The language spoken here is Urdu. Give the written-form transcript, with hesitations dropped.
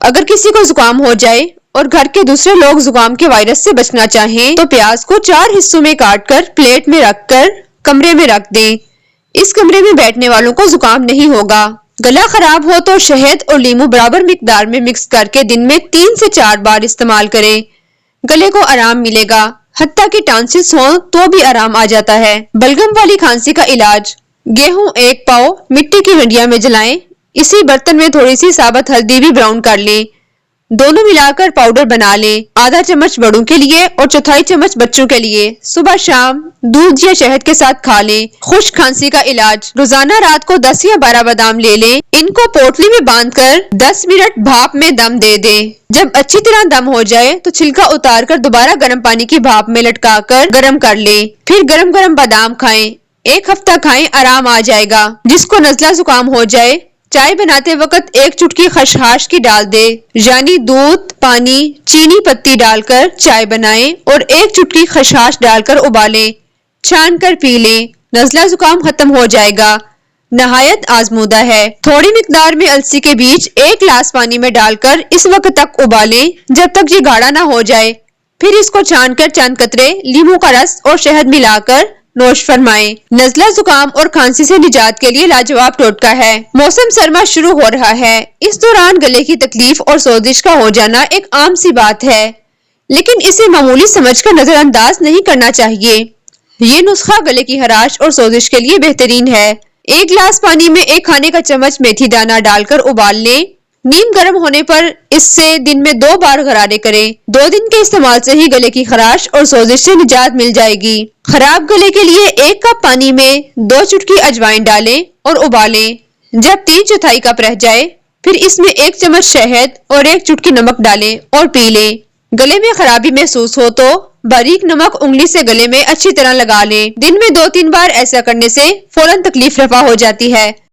اگر کسی کو زکام ہو جائے اور گھر کے دوسرے لوگ زکام کے وائرس سے بچنا چاہیں تو پیاز کو 4 حصوں میں کاٹ کر پلیٹ میں رکھ کر کمرے میں رکھ دیں۔ اس کمرے میں بیٹھنے والوں کو زکام نہیں ہوگا۔ گلا خراب ہو تو شہد اور لیمو برابر مقدار میں مکس کر کے دن میں 3 سے 4 بار استعمال کریں۔ گلے کو آرام ملے گا، حتیٰ کہ ٹانسلز ہوں تو بھی آرام آ جاتا ہے۔ بلغم والی کھانسی کا علاج: گیہوں 1 پاؤ مٹی کی ہنڈیا میں جلائیں، اسی برتن میں تھوڑی سی ثابت ہلدی بھی براؤن کر لیں، دونوں ملا کر پاؤڈر بنا لیں۔ آدھا چمچ بڑوں کے لیے اور چوتھائی چمچ بچوں کے لیے صبح شام دودھ یا شہد کے ساتھ کھا لیں۔ خشک کھانسی کا علاج: روزانہ رات کو 10 یا 12 بادام لے لیں، ان کو پوٹلی میں باندھ کر 10 منٹ بھاپ میں دم دے دیں۔ جب اچھی طرح دم ہو جائے تو چھلکا اتار کر دوبارہ گرم پانی کی بھاپ میں لٹکا کر گرم کر لیں، پھر گرم گرم بادام کھائیں۔ 1 ہفتہ کھائیں، آرام آ جائے گا۔ جس کو نزلہ زکام ہو جائے، چائے بناتے وقت 1 چٹکی خشخاش کی ڈال دے، یعنی دودھ، پانی، چینی پتی ڈال کر چائے بنائیں اور 1 چٹکی خشخاش ڈال کر ابالیں، چھان کر پی لیں، نزلہ زکام ختم ہو جائے گا۔ نہایت آزمودہ ہے۔ تھوڑی مقدار میں السی کے بیج 1 گلاس پانی میں ڈال کر اس وقت تک ابالیں جب تک یہ گاڑھا نہ ہو جائے، پھر اس کو چھان کر چند قطرے لیموں کا رس اور شہد ملا کر نوش فرمائیں۔ نزلہ زکام اور کھانسی سے نجات کے لیے لاجواب ٹوٹکا ہے۔ موسم سرما شروع ہو رہا ہے، اس دوران گلے کی تکلیف اور سوزش کا ہو جانا ایک عام سی بات ہے، لیکن اسے معمولی سمجھ کر نظر انداز نہیں کرنا چاہیے۔ یہ نسخہ گلے کی خراش اور سوزش کے لیے بہترین ہے۔ 1 گلاس پانی میں 1 کھانے کا چمچ میتھی دانہ ڈال کر ابال لیں، نیم گرم ہونے پر اس سے دن میں 2 بار غرارے کریں۔ 2 دن کے استعمال سے ہی گلے کی خراش اور سوزش سے نجات مل جائے گی۔ خراب گلے کے لیے 1 کپ پانی میں 2 چٹکی اجوائن ڈالیں اور ابالیں۔ جب 3/4 کپ رہ جائے، پھر اس میں 1 چمچ شہد اور 1 چٹکی نمک ڈالیں اور پی لیں۔ گلے میں خرابی محسوس ہو تو باریک نمک انگلی سے گلے میں اچھی طرح لگا لیں۔ دن میں 2-3 بار ایسا کرنے سے فوراً تکلیف رفع ہو جاتی ہے۔